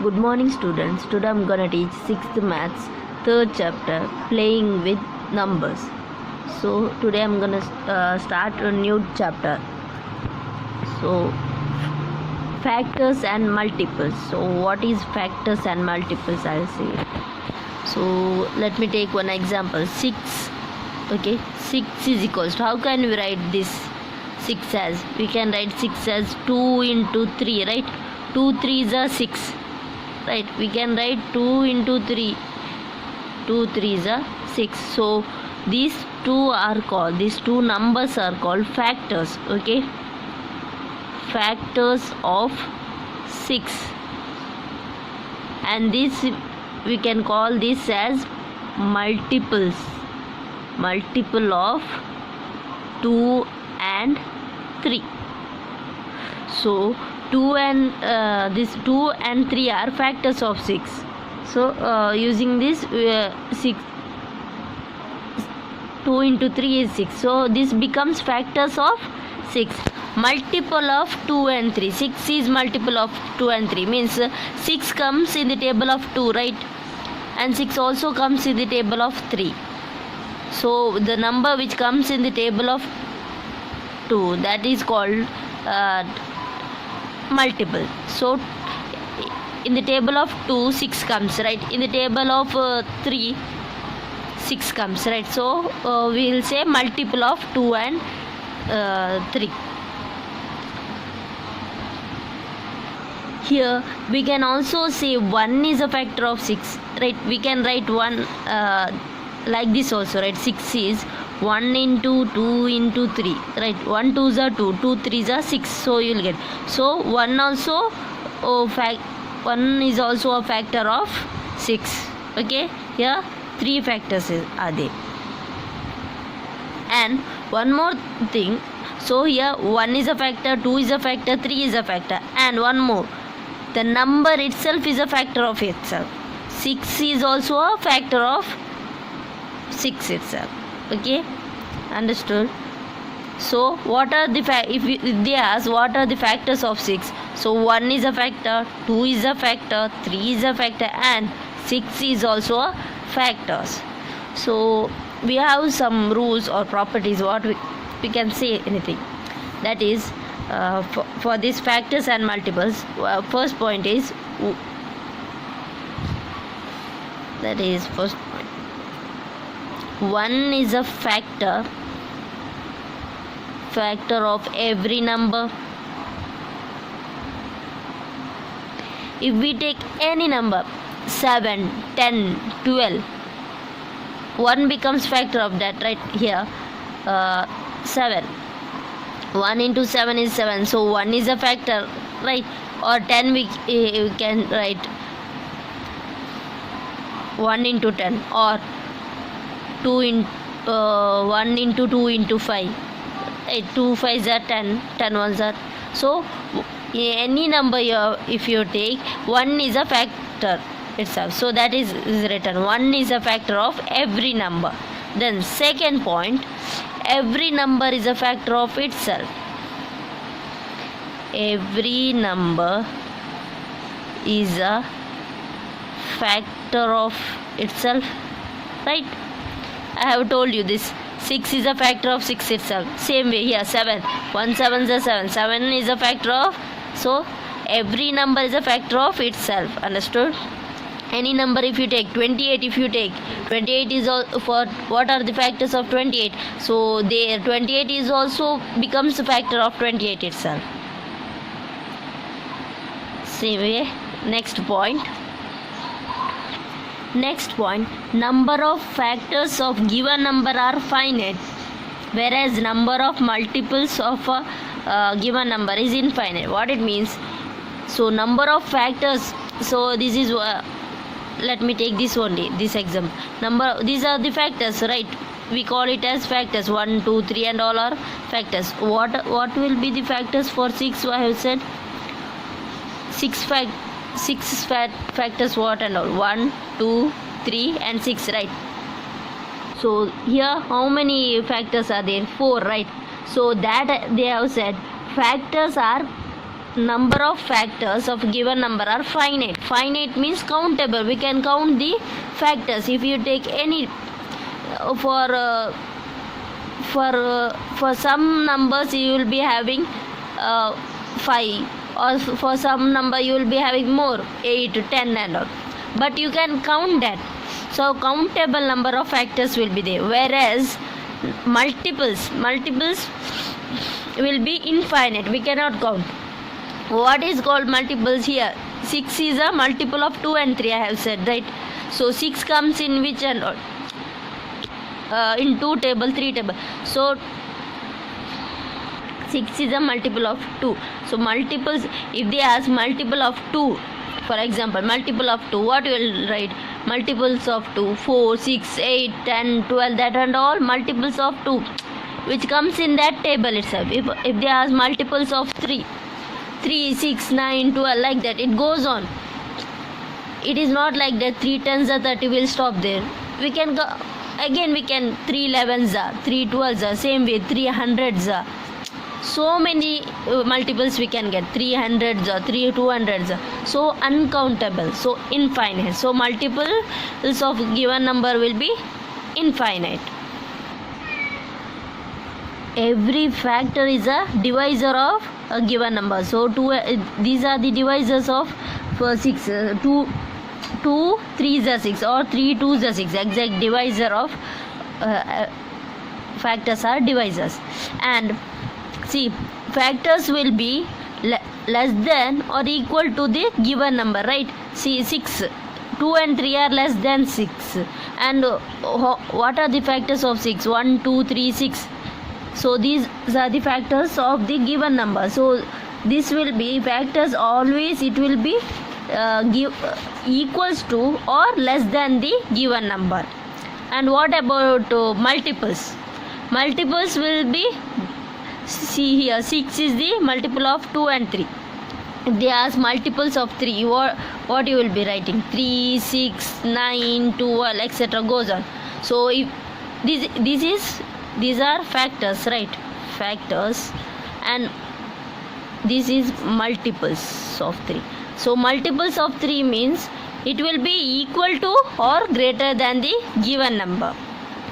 Good morning, students. Today I'm gonna teach 6th maths, 3rd chapter, playing with numbers. So today I'm gonna start a new chapter. So factors and multiples. So what is factors and multiples? I'll say. So let me take one example. 6. Okay, 6 is equals to, how can we write this 6 as? We can write 6 as 2 into 3, right? 2 3s are 6. Right, we can write 2 into 3, 2 3s are 6. So these two numbers are called factors. Okay, factors of 6, and this we can call this as multiples, multiple of 2 and 3. So 2 and this 2 and 3 are factors of 6. So using this 6, 2 into 3 is 6. So this becomes factors of 6. Multiple of 2 and 3. 6 is multiple of 2 and 3. Means 6 comes in the table of 2, right? And 6 also comes in the table of 3. So the number which comes in the table of 2, that is called multiple. So in the table of 2 6 comes, right? In the table of 3 6 comes, right? So we will say multiple of 2 and 3. Here we can also say 1 is a factor of 6, right? We can write 1 like this also, right? 6 is 1 into 2 into 3, right? 1 2s are 2, 2 3s are 6. So you will get, so 1 also 1 is also a factor of 6. Okay, here 3 factors are there. And one more thing, so here 1 is a factor, 2 is a factor, 3 is a factor, and one more, the number itself is a factor of itself. 6 is also a factor of 6 itself. Okay, understood? So what are the if they ask what are the factors of 6, so 1 is a factor, 2 is a factor, 3 is a factor, and 6 is also a factors. So we have some rules or properties, what we can say anything, that is for these factors and multiples. First point is, that is first point, 1 is a factor of every number. If we take any number 7 10 12, 1 becomes factor of that, right? Here 7, 1 into 7 is 7, so 1 is a factor, right? Or 10 we can write 1 into 10, or 1 into 2 into 5, 2 5s are 10, 10 1s are, so any number if you take, 1 is a factor itself. So that is written, 1 is a factor of every number. Then second point, every number is a factor of itself. Every number is a factor of itself, right? I have told you this. 6 is a factor of 6 itself. Same way here, 7, 1 7 is a 7, 7 is a factor of, so every number is a factor of itself. Understood? Any number if you take, 28 if you take, 28 is all for, what are the factors of 28? So there 28 is also becomes a factor of 28 itself. Same way, next point, number of factors of given number are finite, whereas number of multiples of a given number is infinite. What it means, so number of factors, so this is let me take this only, this example. These are the factors, right? We call it as factors, 1 2 3 and all are factors. What will be the factors for 6? I have said 6 factors, what and all, 1 2 3 and 6, right? So here how many factors are there? 4, right? So that they have said factors are number of factors of given number are finite. Finite means countable. We can count the factors. If you take any for some numbers you will be having 5, or for some number you will be having more, 8, 10 and all, but you can count that. So countable number of factors will be there, whereas multiples will be infinite. We cannot count. What is called multiples here? 6 is a multiple of 2 and 3, I have said, right? So 6 comes in which and all? In 2 table, 3 table. So 6 is a multiple of 2. So multiples, if they ask multiple of 2, for example, multiple of 2, what you will write? Multiples of 2, 4, 6, 8, 10, 12, that and all multiples of 2, which comes in that table itself. If they ask multiples of 3, 6, 9, 12, like that, it goes on. It is not like that 3 tens are 30 will stop there. We can go again, we can 3 11s are, 3 12s are, same way 3 hundreds are. So many multiples we can get, 300s or 3 200s are. So uncountable, so infinite. So multiples of given number will be infinite. Every factor is a divisor of a given number. So these are the divisors of 6. 2 3s are 6, or 3 2s are 6. Exact divisor of factors are divisors. And see, factors will be less than or equal to the given number, right? See, 6, 2 and 3 are less than 6. And what are the factors of 6? 1 2 3 6. So these are the factors of the given number. So this will be factors, always it will be equals to or less than the given number. And what about multiples? Multiples will be, see here, 6 is the multiple of 2 and 3. If they ask multiples of 3, what you will be writing? 3, 6, 9, 12, etc. goes on. So if these are factors, right? Factors. And this is multiples of 3. So multiples of 3 means it will be equal to or greater than the given number.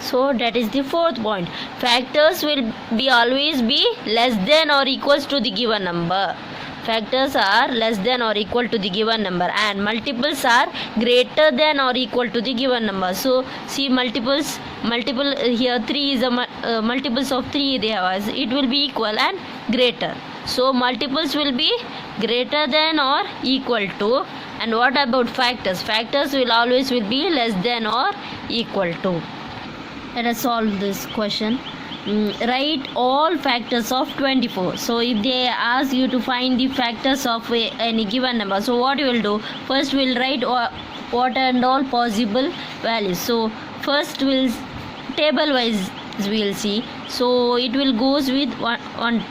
So that is the fourth point. Factors will be always be less than or equals to the given number. Factors are less than or equal to the given number, and multiples are greater than or equal to the given number. So see, multiple here 3 is a multiples of 3 they have, it will be equal and greater. So multiples will be greater than or equal to. And what about factors? Factors will always will be less than or equal to. Let us solve this question. Write all factors of 24. So if they ask you to find the factors of any given number, so what you will do? First we will write what and all possible values. So first we'll table wise we will see. So it will goes with one.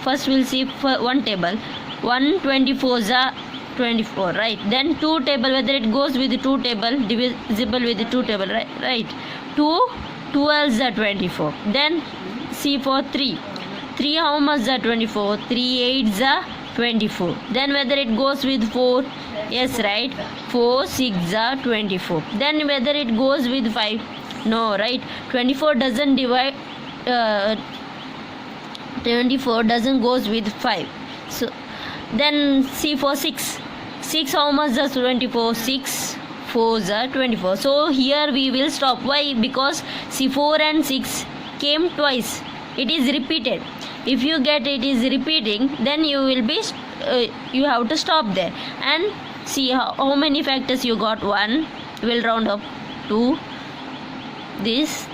First we'll see one table. 124s are 24, right? Then 2 table, whether it goes with the 2 table, divisible with the 2 table, right? 2 12s are 24. Then see for 3 how much are 24? 3 8s are 24. Then whether it goes with 4, yes, right? 4 6 are 24. Then whether it goes with 5, no, right? 24 doesn't divide 24 doesn't goes with 5. So then see for 6 how much is 24? 6 4s are 24. So here we will stop. Why? Because see, 4 and 6 came twice. It is repeated. If you get it is repeating, then you will be you have to stop there. And see how many factors you got. 1, will round up. 2, this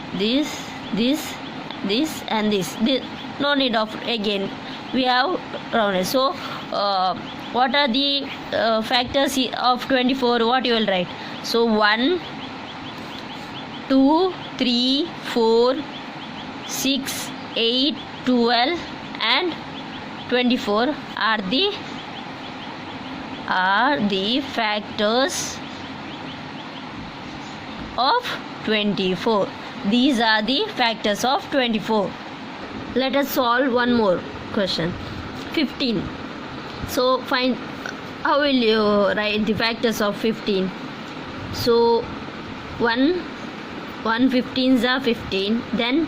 and this. No need of again, we have rounded. So what are the factors of 24? What you will write? So 1 2 3 4 6 8 12 and 24 are the factors of 24. These are the factors of 24. Let us solve one more question. 15. So find, how will you write the factors of 15? So 1 15s are 15, then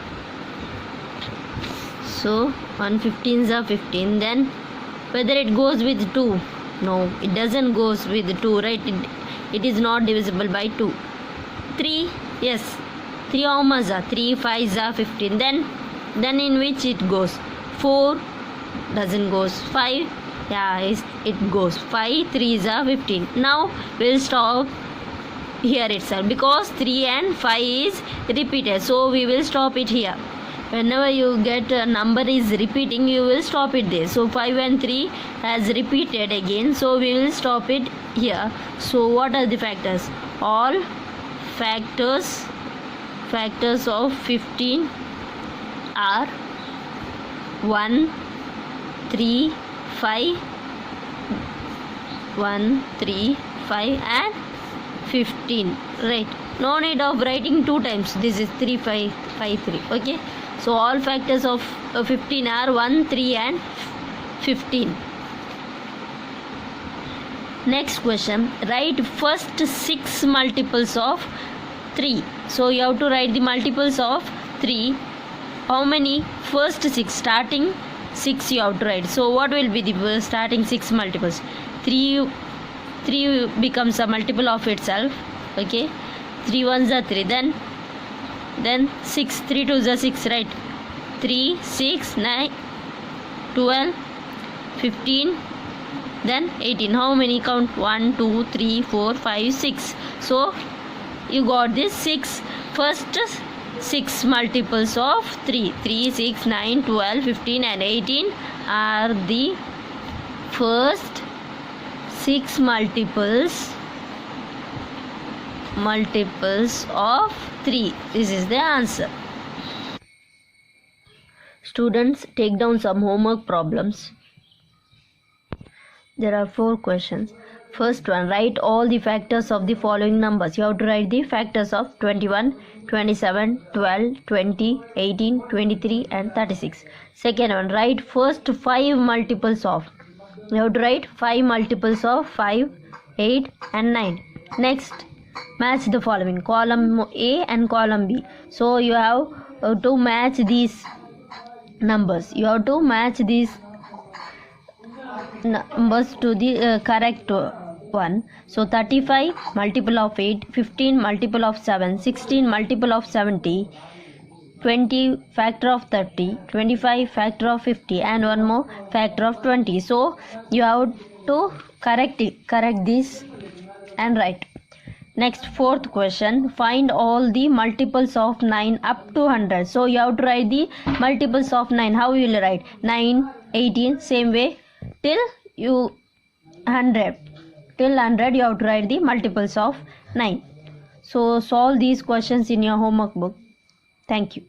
so 1 15s are 15, then whether it goes with 2, no, it doesn't goes with 2, right? It is not divisible by 2. 3, yes, 3 how much are 3 5s are 15, then in which it goes? 4 doesn't goes, 5, yeah, it goes 5 3s are 15. Now we'll stop here itself because 3 and 5 is repeated, so we will stop it here. Whenever you get a number is repeating, you will stop it there. So 5 and 3 has repeated again, so we will stop it here. So what are the factors? All factors of 15 are 1 3 5 1 3 5 and 15, right? No need of writing 2 times. This is 3 5 5 3. Okay, so all factors of 15 are 1 3 and 15. Next question, write first 6 multiples of 3. So you have to write the multiples of 3. How many? First 6, starting 6 you have to write. So what will be the starting 6 multiples? 3 becomes a multiple of itself. Okay, 3 ones are 3, then 6, 3 2s are 6, right? 3 6 9 12 15, then 18. How many? Count 1 2 3 4 5 6. So you got this 6 first 6 multiples of 3. 3 6 9 12 15 and 18 are the first 6 multiples of 3. This is the answer. Students, take down some homework problems. There are 4 questions. First one, write all the factors of the following numbers. You have to write the factors of 21, 27, 12, 20, 18, 23 and 36. Second one, write first 5 multiples of. You have to write 5 multiples of 5, 8 and 9. Next, match the following, column A and column B. So you have to match these numbers. You have to match these numbers to the correct one. So 35 multiple of 8, 15 multiple of 7, 16 multiple of 70, 20 factor of 30, 25 factor of 50 and one more factor of 20. So you have to correct this and write. Next, fourth question, find all the multiples of 9 up to 100. So you have to write the multiples of 9. How you will write? 9, 18, same way till 100. Till 100 you have to write the multiples of 9. So solve these questions in your homework book. Thank you.